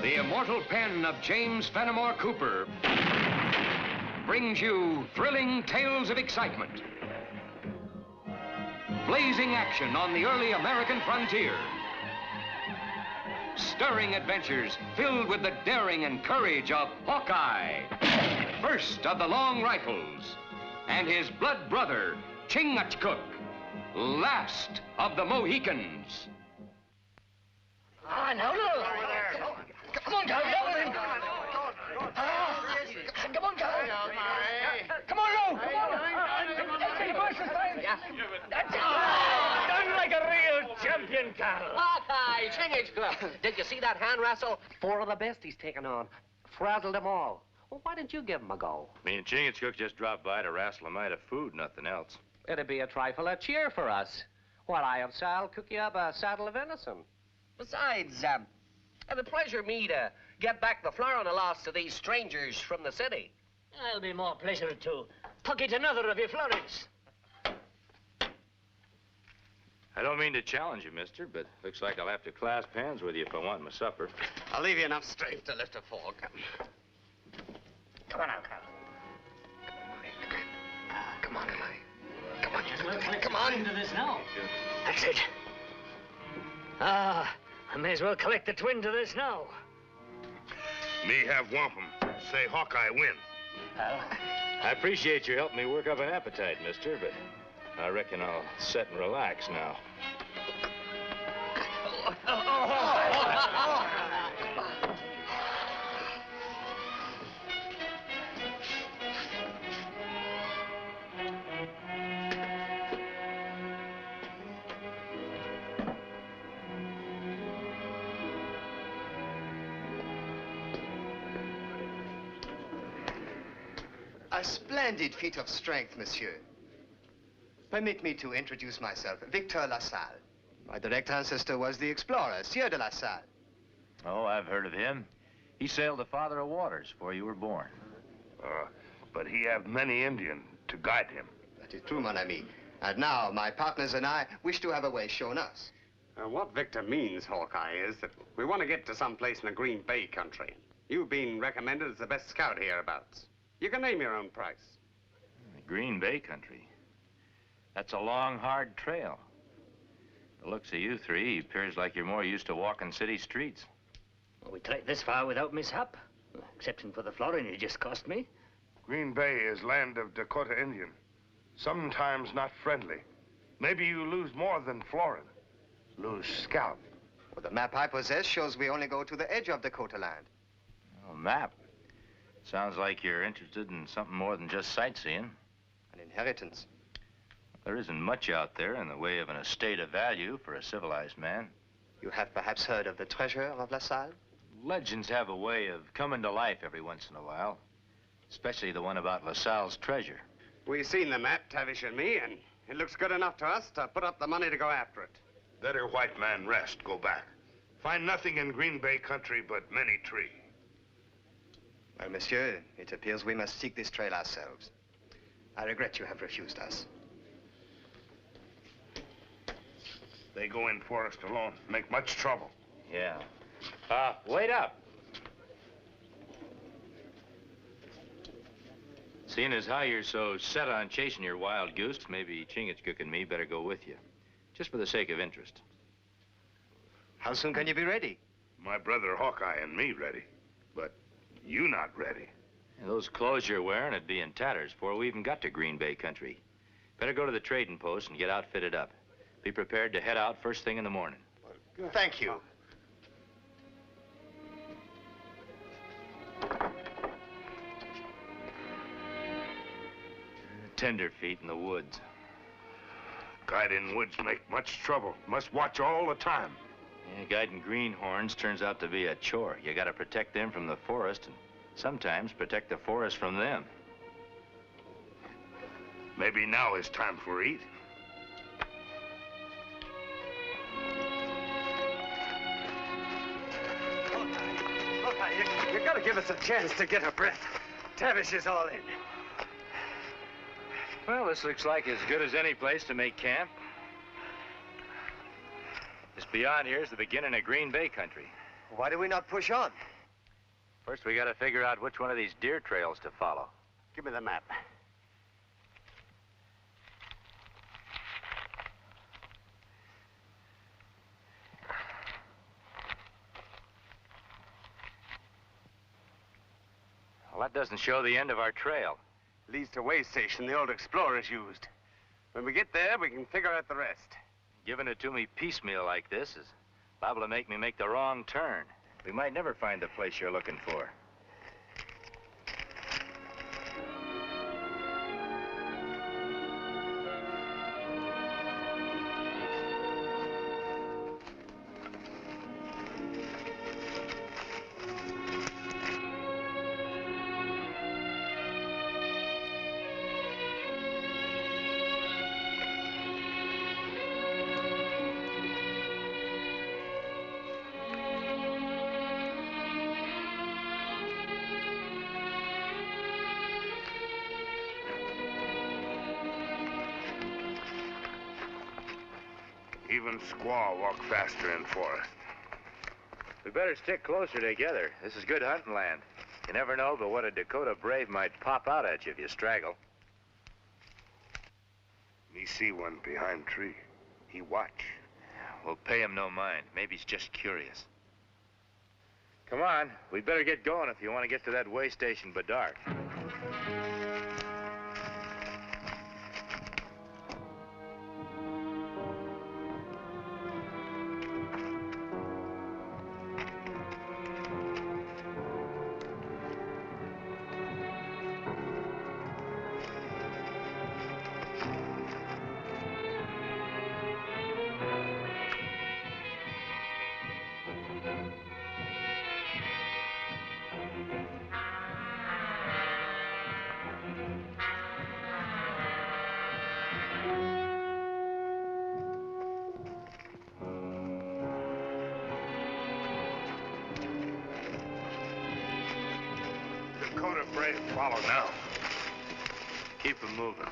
The immortal pen of James Fenimore Cooper brings you thrilling tales of excitement, blazing action on the early American frontier, stirring adventures filled with the daring and courage of Hawkeye, first of the Long Rifles, and his blood brother, Chingachgook, last of the Mohicans. Ah, now, look. Come on, Carl, down with him. Come on, Carl. Come on, Lou. That's it, boys, it's time. That's it. Done like a real champion, Carl. Hawkeye, Chingachgook. Did you see that hand wrestle? 4 of the best he's taken on. Frazzled them all. Well, why didn't you give him a go? Me and Chingachgook just dropped by to wrestle a mite of food, nothing else. It'd be a trifle of cheer for us. While I have Sal cook you up a saddle of venison. Besides, it'd pleasure me to get back the Florida loss to these strangers from the city. It'll be more pleasure to pocket another of your florins. I don't mean to challenge you, mister, but looks like I'll have to clasp hands with you if I want my supper. I'll leave you enough strength to lift a fork. Come on now, Carl. Come on, Eli. Come on, you. Come on into this now. That's it. I may as well collect the twin to this now. Me have wampum. Say Hawkeye win. I appreciate your helping me work up an appetite, mister, but I reckon I'll sit and relax now. A splendid feat of strength, monsieur. Permit me to introduce myself, Victor LaSalle. My direct ancestor was the explorer, Sieur de La Salle. Oh, I've heard of him. He sailed the Father of Waters before you were born. But he have many Indian to guide him. That is true, mon ami. And now, my partners and I wish to have a way shown us. What Victor means, Hawkeye, is that we want to get to some place in the Green Bay country. You've been recommended as the best scout hereabouts. You can name your own price. The Green Bay country. That's a long, hard trail. The looks of you three, appears like you're more used to walking city streets. Well, we trekked this far without mishap, excepting for the florin you just cost me. Green Bay is land of Dakota Indian. Sometimes not friendly. Maybe you lose more than florin. Lose scalp. Well, the map I possess shows we only go to the edge of Dakota land. Oh, map. Sounds like you're interested in something more than just sightseeing. An inheritance. There isn't much out there in the way of an estate of value for a civilized man. You have perhaps heard of the treasure of La Salle? Legends have a way of coming to life every once in a while. Especially the one about La Salle's treasure. We've seen the map, Tavish and me, and it looks good enough to us to put up the money to go after it. Better white man rest, go back. Find nothing in Green Bay country but many tree. Well, monsieur, it appears we must seek this trail ourselves. I regret you have refused us. They go in forest alone, make much trouble. Yeah. Wait up. Seeing as how you're so set on chasing your wild goose, maybe Chingachgook and me better go with you. Just for the sake of interest. How soon can you be ready? My brother Hawkeye and me ready, but you not ready. And those clothes you're wearing would be in tatters before we even got to Green Bay country. Better go to the trading post and get outfitted up. Be prepared to head out first thing in the morning. Thank you. Tenderfeet in the woods. Guiding woods make much trouble. Must watch all the time. Yeah, guiding greenhorns turns out to be a chore. You gotta protect them from the forest and sometimes protect the forest from them. Maybe now is time for eat. You gotta give us a chance to get a breath. Tavish is all in. Well, this looks like as good as any place to make camp. This beyond here is the beginning of Green Bay country. Why do we not push on? First, we gotta figure out which one of these deer trails to follow. Give me the map. Well, that doesn't show the end of our trail. Leads to a way station the old explorers used. When we get there, we can figure out the rest. Giving it to me piecemeal like this is liable to make me make the wrong turn. We might never find the place you're looking for. Even squaw walk faster in forest. We better stick closer together. This is good hunting land. You never know but what a Dakota brave might pop out at you if you straggle. Me see one behind tree. He watch. We'll pay him no mind. Maybe he's just curious. Come on, we'd better get going if you want to get to that way station by dark. Dakota brave follow now. Keep him moving.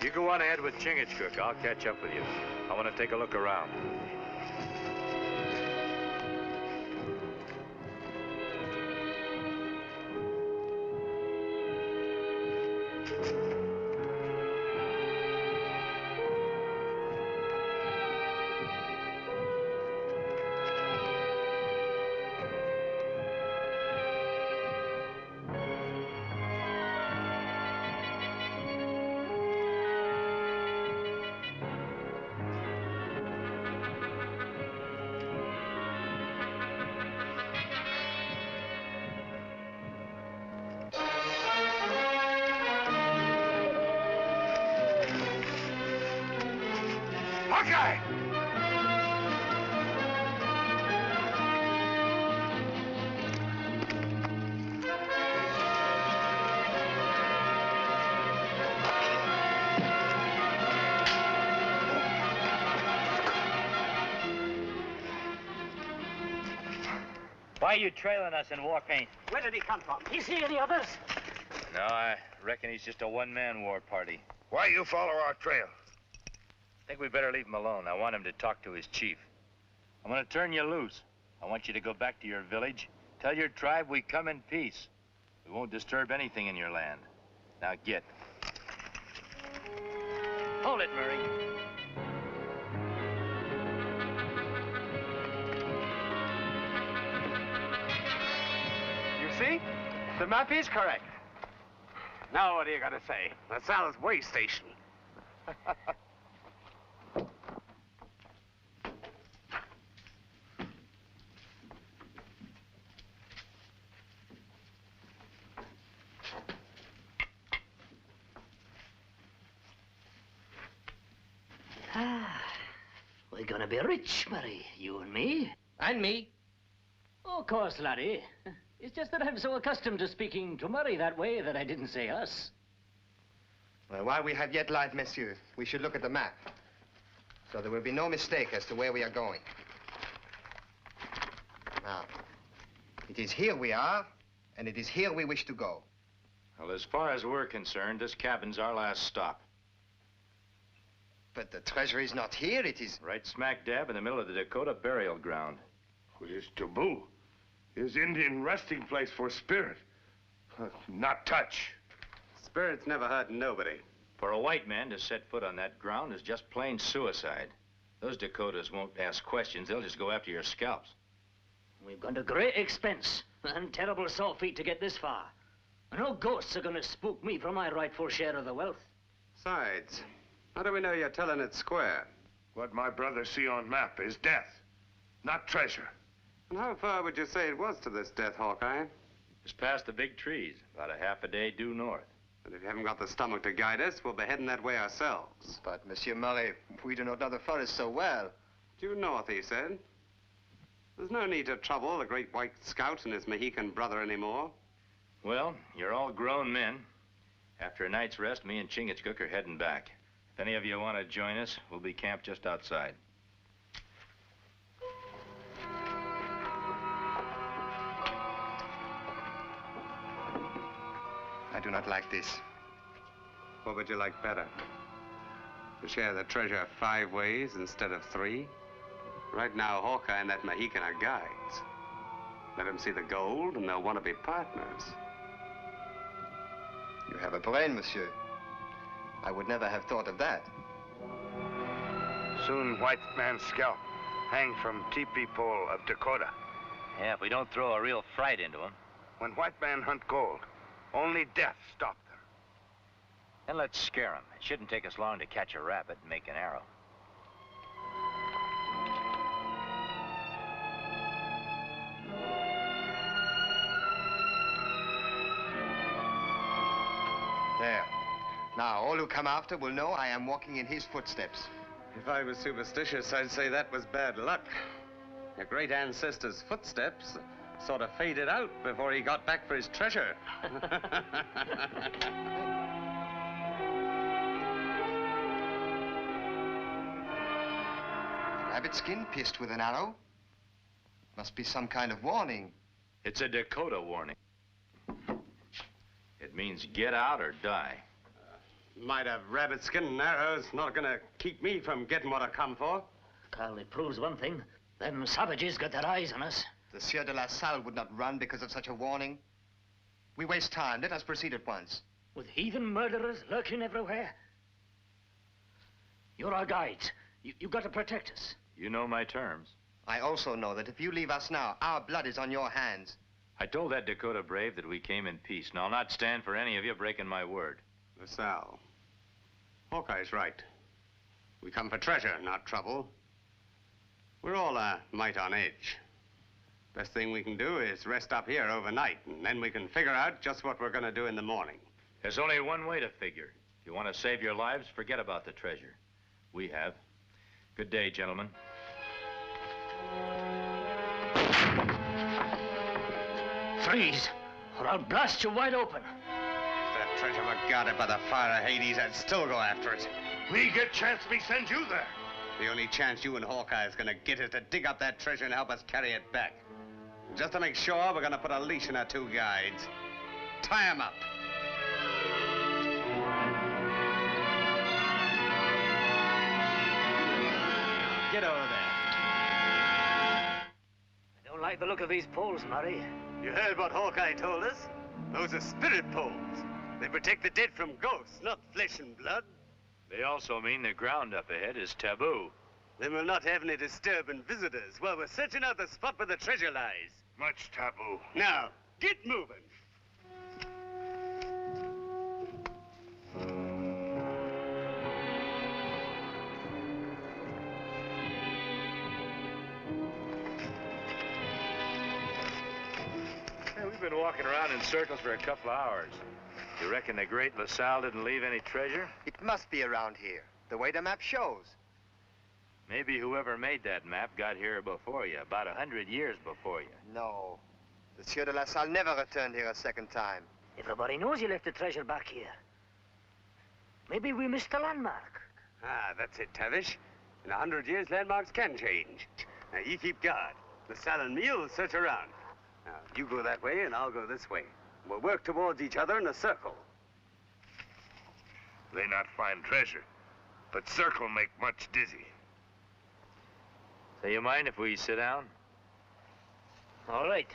You go on ahead with Chingachgook. I'll catch up with you. I want to take a look around. Hawkeye! Why are you trailing us in war paint? Where did he come from? You see any others? No, I reckon he's just a one-man war party. Why you follow our trail? I think we better leave him alone. I want him to talk to his chief. I'm going to turn you loose. I want you to go back to your village. Tell your tribe we come in peace. We won't disturb anything in your land. Now get. Hold it, Murray. You see? The map is correct. Now what are you gonna say? LaSalle's way station. We're gonna be rich, Murray, you and me. And me. Oh, of course, laddie. It's just that I'm so accustomed to speaking to Murray that way that I didn't say us. Well, while we have yet light, monsieur, we should look at the map. So there will be no mistake as to where we are going. Now, it is here we are, and it is here we wish to go. Well, as far as we're concerned, this cabin's our last stop. But the treasure is not here, it is... Right smack dab in the middle of the Dakota burial ground. His taboo. His Indian resting place for spirit. Not touch. Spirits never hurt nobody. For a white man to set foot on that ground is just plain suicide. Those Dakotas won't ask questions. They'll just go after your scalps. We've gone to great expense and terrible sore feet to get this far. No ghosts are going to spook me for my rightful share of the wealth. Besides, how do we know you're telling it square? What my brothers see on map is death, not treasure. And how far would you say it was to this death, Hawkeye? Just past the big trees, about a half a day due north. And if you haven't got the stomach to guide us, we'll be heading that way ourselves. But, Monsieur Murray, we do not know the forest so well. Due north, he said. There's no need to trouble the great white scout and his Mohican brother anymore. Well, you're all grown men. After a night's rest, me and Chingachgook are heading back. If any of you want to join us, we'll be camped just outside. I do not like this. What would you like better? To share the treasure 5 ways instead of 3? Right now, Hawkeye and that Mohican are guides. Let them see the gold, and they'll want to be partners. You have a brain, monsieur. I would never have thought of that. Soon white man's scalp hang from teepee pole of Dakota. Yeah, if we don't throw a real fright into them. When white man hunt gold, only death stop them. Then let's scare them. It shouldn't take us long to catch a rabbit and make an arrow. There. Now, all who come after will know I am walking in his footsteps. If I was superstitious, I'd say that was bad luck. Your great ancestor's footsteps sort of faded out before he got back for his treasure. Rabbit skin pierced with an arrow? Must be some kind of warning. It's a Dakota warning. It means get out or die. Might have rabbit skin and arrows. Not gonna keep me from getting what I come for. Carl, it proves one thing. Them savages got their eyes on us. The Sieur de la Salle would not run because of such a warning. We waste time. Let us proceed at once. With heathen murderers lurking everywhere. You're our guides. You've got to protect us. You know my terms. I also know that if you leave us now, our blood is on your hands. I told that Dakota brave that we came in peace, and I'll not stand for any of you breaking my word. LaSalle. Hawkeye's right. We come for treasure, not trouble. We're all a mite on edge. Best thing we can do is rest up here overnight, and then we can figure out just what we're gonna do in the morning. There's only one way to figure. If you want to save your lives, forget about the treasure. We have. Good day, gentlemen. Freeze, or I'll blast you wide open. If that treasure were guarded by the fire of Hades, I'd still go after it. We get chance me send you there. The only chance you and Hawkeye is gonna get is to dig up that treasure and help us carry it back. And just to make sure, we're gonna put a leash on our 2 guides. Tie 'em up. Get over there. I don't like the look of these poles, Murray. You heard what Hawkeye told us? Those are spirit poles. They protect the dead from ghosts, not flesh and blood. They also mean the ground up ahead is taboo. Then we'll not have any disturbing visitors while we're searching out the spot where the treasure lies. Much taboo. Now, get moving. We've been walking around in circles for a couple of hours. You reckon the great LaSalle didn't leave any treasure? It must be around here, the way the map shows. Maybe whoever made that map got here before you, about 100 years before you. No. The Sieur de la Salle never returned here a second time. Everybody knows you left the treasure back here. Maybe we missed the landmark. Ah, that's it, Tavish. In 100 years, landmarks can change. Now, you keep guard. LaSalle and me will search around. Now, you go that way, and I'll go this way. We'll work towards each other in a circle. They not find treasure. but circle make much dizzy. So you mind if we sit down? All right.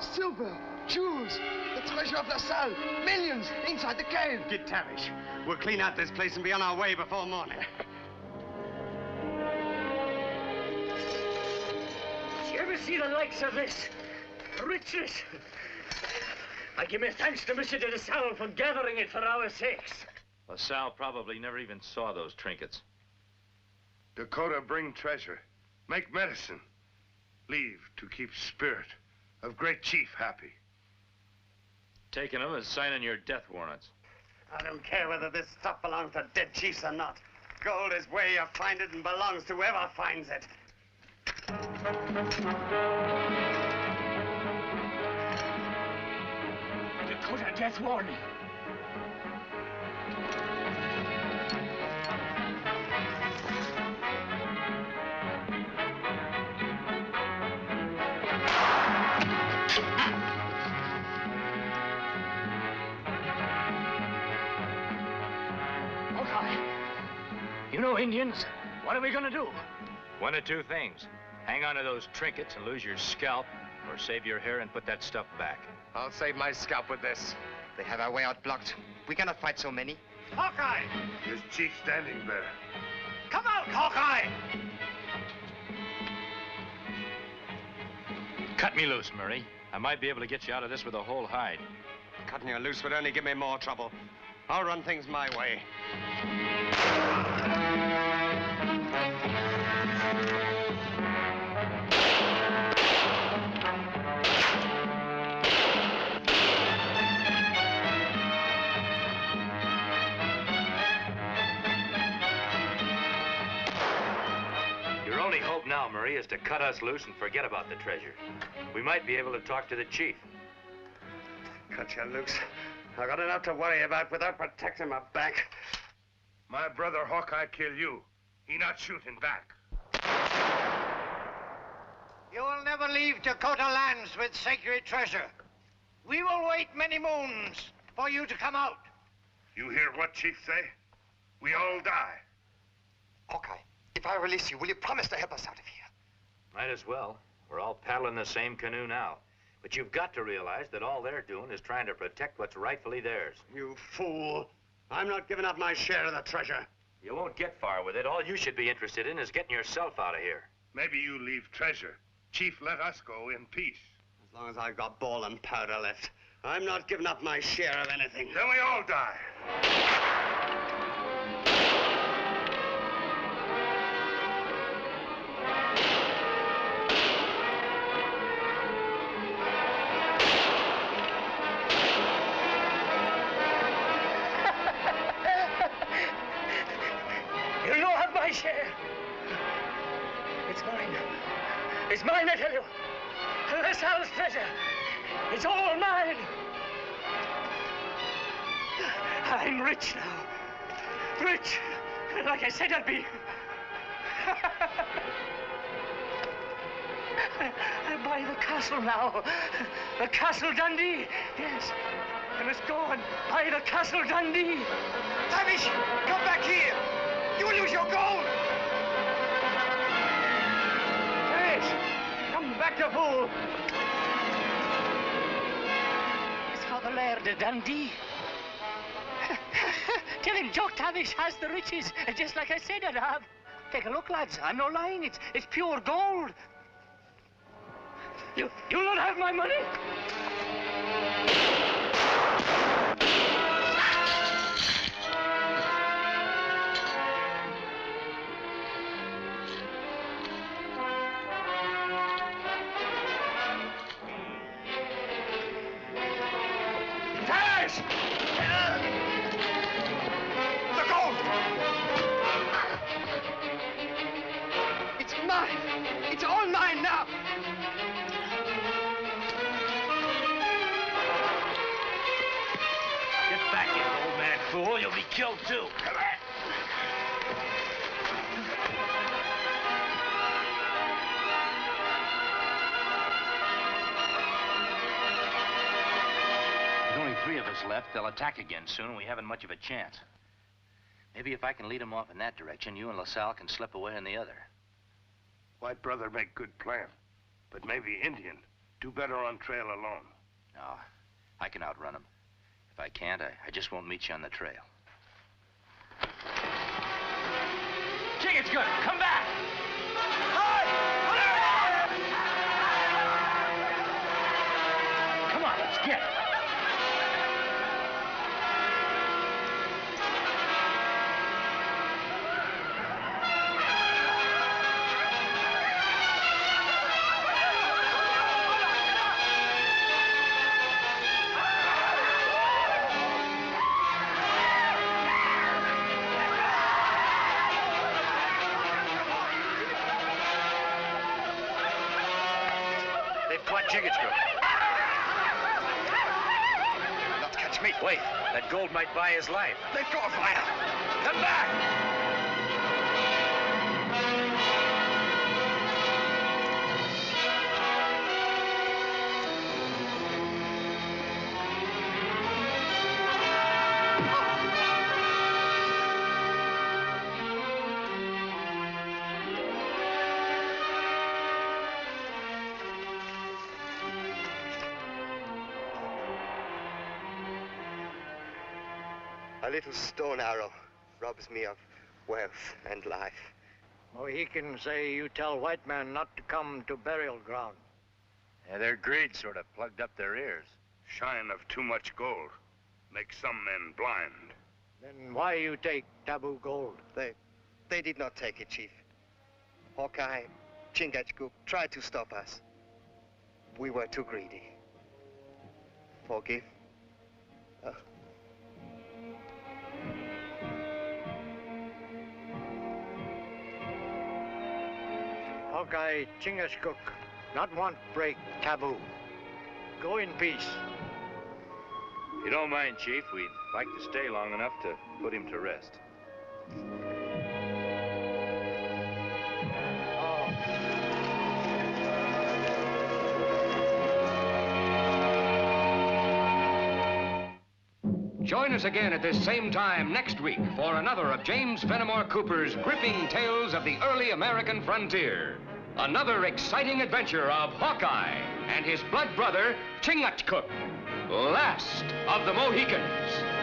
Silver, jewels, the treasure of LaSalle, millions inside the cave. Get Tavish. We'll clean out this place and be on our way before morning. Did you ever see the likes of this? Riches. I give my thanks to Monsieur de LaSalle for gathering it for our sakes. LaSalle probably never even saw those trinkets. Dakota bring treasure, make medicine, leave to keep spirit of great chief happy. Taking them is signing your death warrants. I don't care whether this stuff belongs to dead chiefs or not. Gold is where you find it and belongs to whoever finds it. Dakota death warning. You know Indians. What are we gonna do? One of two things. Hang on to those trinkets and lose your scalp, or save your hair and put that stuff back. I'll save my scalp with this. They have our way out blocked. We cannot fight so many. Hawkeye! There's chief standing there. Come out, Hawkeye! Cut me loose, Murray. I might be able to get you out of this with a whole hide. Cutting you loose would only give me more trouble. I'll run things my way. Your only hope now, Murray, is to cut us loose and forget about the treasure. We might be able to talk to the chief. Cut you loose. I got enough to worry about without protecting my back. My brother Hawkeye kill you. He not shooting back. You will never leave Dakota lands with sacred treasure. We will wait many moons for you to come out. You hear what chief say? We all die. Hawkeye, if I release you, will you promise to help us out of here? Might as well. We're all paddling the same canoe now. But you've got to realize that all they're doing is trying to protect what's rightfully theirs. You fool. I'm not giving up my share of the treasure. You won't get far with it. All you should be interested in is getting yourself out of here. Maybe you leave treasure. Chief, let us go in peace. As long as I've got ball and powder left, I'm not giving up my share of anything. Then we all die. You'll not have my share. It's mine. It's mine, I tell you. LaSalle's treasure. It's all mine. I'm rich now. Rich. Like I said I'd be. I buy the castle now. The Castle Dundee. Yes. I must go and buy the Castle Dundee. Tavish, come back here. You will lose your gold. Tavish, come back, you fool. It's for the Laird of Dundee. Telling Jock Tavish has the riches, just like I said I'd have. Take a look, lads. I'm not lying. It's pure gold. You'll not have my money. Tash! The gold! It's mine. It's all mine now. Get back, you old man fool. You'll be killed, too. Come on. There's only 3 of us left. They'll attack again soon, and we haven't much of a chance. Maybe if I can lead them off in that direction, you and LaSalle can slip away in the other. White brother make good plan. But maybe Indian do better on trail alone. No, I can outrun them. If I can't, I just won't meet you on the trail. Chingachgook, come back! Come on, let's get it. Chingachgook. Not catch me. Wait, that gold might buy his life. Let go of fire. Come back! A little stone arrow robs me of wealth and life. Mohicans say you tell white man not to come to burial ground. Yeah, their greed sort of plugged up their ears. Shine of too much gold makes some men blind. Then why you take taboo gold? They did not take it, Chief. Hawkeye, Chingachgook tried to stop us. We were too greedy. Forgive. Hawkeye, Chingachgook, not want break taboo. Go in peace. If you don't mind, Chief, we'd like to stay long enough to put him to rest. Join us again at this same time next week for another of James Fenimore Cooper's gripping tales of the early American frontier. Another exciting adventure of Hawkeye and his blood brother, Chingachgook, last of the Mohicans.